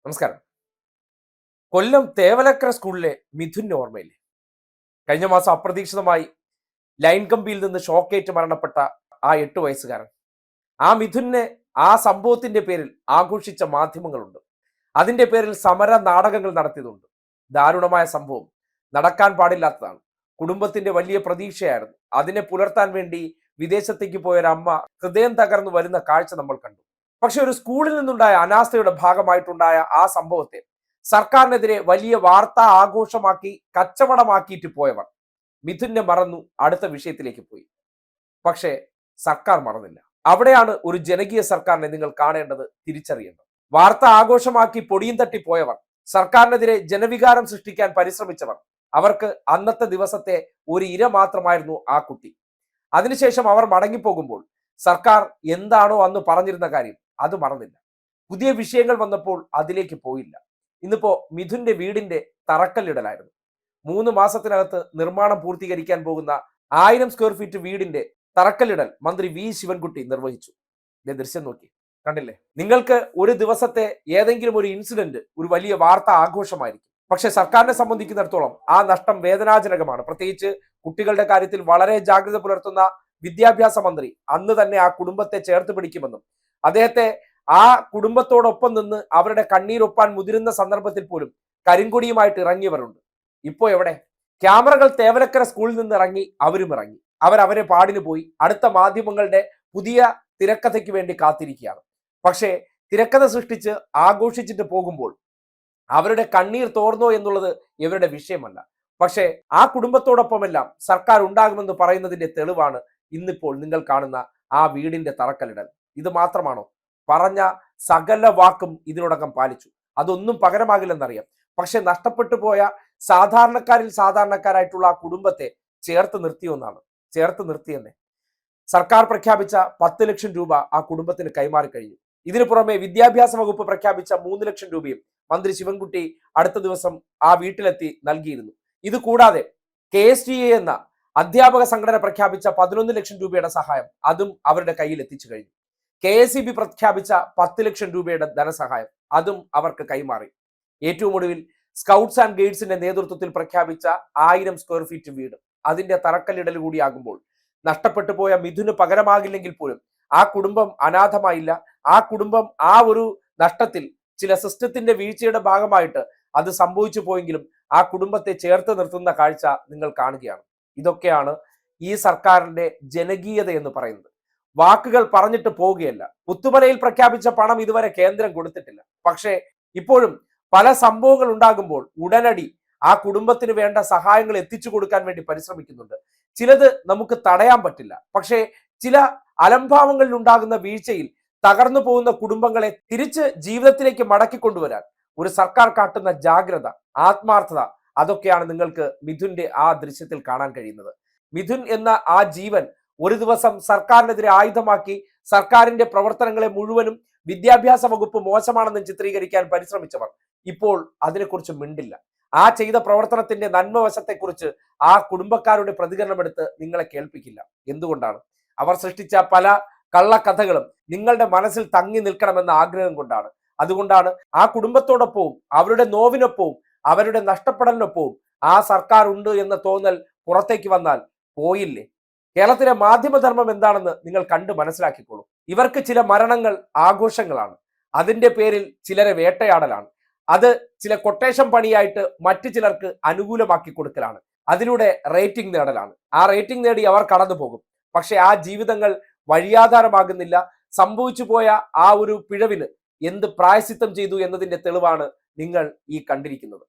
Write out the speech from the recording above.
നമസ്കാരം. കൊല്ലം തേവലക്കര സ്കൂളിലെ മിഥുന്റെ ഓർമ്മയില്ലേ? കഴിഞ്ഞ മാസം അപ്രതീക്ഷിതമായി ലൈൻ കമ്പിയിൽ നിന്ന് ഷോക്കേറ്റ് മരണപ്പെട്ട ആ 8 വയസ്സുകാരൻ. ആ മിഥുനെ ആ സംഭവത്തിന്റെ പേരിൽ ആഘോഷിച്ച മാധ്യമങ്ങളുണ്ട്. അതിന്റെ പേരിൽ സമര നാടകങ്ങൾ നടത്തിയതുണ്ട്. ദാരുണമായ സംഭവം, നടക്കാൻ പാടില്ലാത്തതാണ്. കുടുംബത്തിന്റെ വലിയ പ്രതീക്ഷയായിരുന്നു. അതിനെ പുലർത്താൻ വേണ്ടി വിദേശത്തേക്ക് പോയൊരമ്മ ഹൃദയം തകർന്നു വരുന്ന കാഴ്ച നമ്മൾ കണ്ടു. പക്ഷെ ഒരു സ്കൂളിൽ നിന്നുണ്ടായ അനാസ്ഥയുടെ ഭാഗമായിട്ടുണ്ടായ ആ സംഭവത്തെ സർക്കാരിനെതിരെ വലിയ വാർത്താ ആഘോഷമാക്കി കച്ചവടമാക്കിയിട്ട് പോയവർ മിഥുനെ മറന്നു, അടുത്ത വിഷയത്തിലേക്ക് പോയി. പക്ഷേ സർക്കാർ മറന്നില്ല. അവിടെയാണ് ഒരു ജനകീയ സർക്കാരിനെ നിങ്ങൾ കാണേണ്ടത്, തിരിച്ചറിയേണ്ടത്. വാർത്ത ആഘോഷമാക്കി പൊടിയും തട്ടി പോയവർ, സർക്കാരിനെതിരെ ജനവികാരം സൃഷ്ടിക്കാൻ പരിശ്രമിച്ചവർ, അവർക്ക് അന്നത്തെ ദിവസത്തെ ഒരു ഇര മാത്രമായിരുന്നു ആ കുട്ടി. അതിനുശേഷം അവർ മടങ്ങിപ്പോകുമ്പോൾ സർക്കാർ എന്താണോ അന്ന് പറഞ്ഞിരുന്ന കാര്യം അത് മറന്നില്ല. പുതിയ വിഷയങ്ങൾ വന്നപ്പോൾ അതിലേക്ക് പോയില്ല. ഇന്നിപ്പോ മിഥുന്റെ വീടിന്റെ തറക്കല്ലിടലായിരുന്നു. 3 മാസത്തിനകത്ത് നിർമ്മാണം പൂർത്തീകരിക്കാൻ പോകുന്ന 1000 സ്ക്വയർ ഫീറ്റ് വീടിന്റെ തറക്കല്ലിടൽ മന്ത്രി വി ശിവൻകുട്ടി നിർവഹിച്ചു. ദൃശ്യം നോക്കി കണ്ടില്ലേ? നിങ്ങൾക്ക് ഒരു ദിവസത്തെ ഏതെങ്കിലും ഒരു ഇൻസിഡന്റ് ഒരു വലിയ വാർത്താ ആഘോഷമായിരിക്കും. പക്ഷെ സർക്കാരിനെ സംബന്ധിക്കുന്നിടത്തോളം ആ നഷ്ടം വേദനാജനകമാണ്. പ്രത്യേകിച്ച് കുട്ടികളുടെ കാര്യത്തിൽ വളരെ ജാഗ്രത പുലർത്തുന്ന വിദ്യാഭ്യാസ മന്ത്രി അന്ന് തന്നെ ആ കുടുംബത്തെ ചേർത്ത് പിടിക്കുമെന്നും അദ്ദേഹത്തെ ആ കുടുംബത്തോടൊപ്പം നിന്ന് അവരുടെ കണ്ണീരൊപ്പാൻ മുതിരുന്ന സന്ദർഭത്തിൽ പോലും കരിങ്കൊടിയുമായിട്ട് ഇറങ്ങിയവരുണ്ട്. ഇപ്പോ എവിടെ? ക്യാമറകൾ തേവലക്കര സ്കൂളിൽ നിന്ന് ഇറങ്ങി, അവരും ഇറങ്ങി. അവരെ പാടിന് പോയി. അടുത്ത മാധ്യമങ്ങളുടെ പുതിയ തിരക്കഥയ്ക്ക് വേണ്ടി കാത്തിരിക്കുകയാണ്. പക്ഷേ തിരക്കഥ സൃഷ്ടിച്ച് ആഘോഷിച്ചിട്ട് പോകുമ്പോൾ അവരുടെ കണ്ണീർ തോർന്നോ എന്നുള്ളത് ഇവരുടെ വിഷയമല്ല. പക്ഷേ ആ കുടുംബത്തോടൊപ്പമെല്ലാം സർക്കാർ ഉണ്ടാകുമെന്ന് പറയുന്നതിന്റെ തെളിവാണ് ഇന്നിപ്പോൾ നിങ്ങൾ കാണുന്ന ആ വീടിന്റെ തറക്കല്ലിടൽ. ഇത് മാത്രമാണോ? പറഞ്ഞ സകല വാക്കും ഇതിനോടകം പാലിച്ചു. അതൊന്നും പകരമാകില്ലെന്നറിയാം. പക്ഷെ നഷ്ടപ്പെട്ടു പോയ സാധാരണക്കാരിൽ സാധാരണക്കാരായിട്ടുള്ള ആ കുടുംബത്തെ ചേർത്ത് നിർത്തിയൊന്നാണ്. ചേർത്ത് നിർത്തിയെന്നെ. സർക്കാർ പ്രഖ്യാപിച്ച 10 ലക്ഷം രൂപ ആ കുടുംബത്തിന് കൈമാറി കഴിഞ്ഞു. ഇതിനു പുറമെ വിദ്യാഭ്യാസ വകുപ്പ് പ്രഖ്യാപിച്ച 3 ലക്ഷം രൂപയും മന്ത്രി ശിവൻകുട്ടി അടുത്ത ദിവസം ആ വീട്ടിലെത്തി നൽകിയിരുന്നു. ഇത് കൂടാതെ KSTA എന്ന അധ്യാപക സംഘടന പ്രഖ്യാപിച്ച 11 ലക്ഷം രൂപയുടെ സഹായം അതും അവരുടെ കയ്യിൽ എത്തിച്ചു കഴിഞ്ഞു. KSEB പ്രഖ്യാപിച്ച 10 ലക്ഷം രൂപയുടെ ധനസഹായം അതും അവർക്ക് കൈമാറി. ഏറ്റവും ഒടുവിൽ സ്കൗട്ട്സ് ആൻഡ് ഗൈഡ്സിന്റെ നേതൃത്വത്തിൽ പ്രഖ്യാപിച്ച 1000 സ്ക്വയർ ഫീറ്റ് വീട് അതിന്റെ തറക്കല്ലിടൽ കൂടിയാകുമ്പോൾ നഷ്ടപ്പെട്ടു പോയ മിഥുന് പകരമാകില്ലെങ്കിൽ പോലും ആ കുടുംബം അനാഥമായില്ല. ആ കുടുംബം ആ ഒരു നഷ്ടത്തിൽ ചില സിസ്റ്റത്തിന്റെ വീഴ്ചയുടെ ഭാഗമായിട്ട് അത് സംഭവിച്ചു പോയെങ്കിലും ആ കുടുംബത്തെ ചേർത്ത് നിർത്തുന്ന കാഴ്ച നിങ്ങൾ കാണുകയാണ്. ഇതൊക്കെയാണ് ഈ സർക്കാരിന്റെ ജനകീയത എന്ന് പറയുന്നത്. വാക്കുകൾ പറഞ്ഞിട്ട് പോവുകയല്ല. പുത്തുമലയിൽ പ്രഖ്യാപിച്ച പണം ഇതുവരെ കേന്ദ്രം കൊടുത്തിട്ടില്ല. പക്ഷേ ഇപ്പോഴും പല സംഭവങ്ങൾ ഉണ്ടാകുമ്പോൾ ഉടനടി ആ കുടുംബത്തിന് വേണ്ട സഹായങ്ങൾ എത്തിച്ചു കൊടുക്കാൻ വേണ്ടി പരിശ്രമിക്കുന്നുണ്ട്. ചിലത് നമുക്ക് തടയാൻ പറ്റില്ല. പക്ഷേ ചില അലംഭാവങ്ങളിൽ ഉണ്ടാകുന്ന വീഴ്ചയിൽ തകർന്നു പോകുന്ന കുടുംബങ്ങളെ തിരിച്ച് ജീവിതത്തിലേക്ക് മടക്കി കൊണ്ടുവരാൻ ഒരു സർക്കാർ കാട്ടുന്ന ജാഗ്രത, ആത്മാർത്ഥത, അതൊക്കെയാണ് നിങ്ങൾക്ക് മിഥുന്റെ ആ ദൃശ്യത്തിൽ കാണാൻ കഴിയുന്നത്. മിഥുൻ എന്ന ആ ജീവൻ ഒരു ദിവസം സർക്കാരിനെതിരെ ആയുധമാക്കി സർക്കാരിന്റെ പ്രവർത്തനങ്ങളെ മുഴുവനും വിദ്യാഭ്യാസ വകുപ്പ് മോശമാണെന്ന് ചിത്രീകരിക്കാൻ പരിശ്രമിച്ചവർ ഇപ്പോൾ അതിനെക്കുറിച്ച് മിണ്ടില്ല. ആ ചെയ്ത പ്രവർത്തനത്തിന്റെ നന്മവശത്തെക്കുറിച്ച് ആ കുടുംബക്കാരുടെ പ്രതികരണം എടുത്ത് നിങ്ങളെ കേൾപ്പിക്കില്ല. എന്തുകൊണ്ടാണ്? അവർ സൃഷ്ടിച്ച പല കള്ളക്കഥകളും നിങ്ങളുടെ മനസ്സിൽ തങ്ങി നിൽക്കണമെന്ന ആഗ്രഹം കൊണ്ടാണ്. അതുകൊണ്ടാണ് ആ കുടുംബത്തോടൊപ്പവും അവരുടെ നോവിനൊപ്പവും അവരുടെ നഷ്ടപ്പെടലിനൊപ്പവും ആ സർക്കാർ ഉണ്ട് എന്ന തോന്നൽ പുറത്തേക്ക് വന്നാൽ പോയില്ലേ? കേരളത്തിലെ മാധ്യമധർമ്മം എന്താണെന്ന് നിങ്ങൾ കണ്ടു മനസ്സിലാക്കിക്കോളൂ. ഇവർക്ക് ചില മരണങ്ങൾ ആഘോഷങ്ങളാണ്. അതിന്റെ പേരിൽ ചിലരെ വേട്ടയാടലാണ്. അത് ചില കൊട്ടേഷൻ പണിയായിട്ട് മറ്റു ചിലർക്ക് അനുകൂലമാക്കി കൊടുക്കലാണ്. അതിലൂടെ റേറ്റിംഗ് നേടലാണ്. ആ റേറ്റിംഗ് നേടി അവർ കടന്നു പോകും. പക്ഷെ ആ ജീവിതങ്ങൾ വഴിയാധാരമാകുന്നില്ല. സംഭവിച്ചു പോയ ആ ഒരു പിഴവിന് എന്ത് പ്രായശ്ചിത്തം ചെയ്തു എന്നതിന്റെ തെളിവാണ് നിങ്ങൾ ഈ കണ്ടിരിക്കുന്നത്.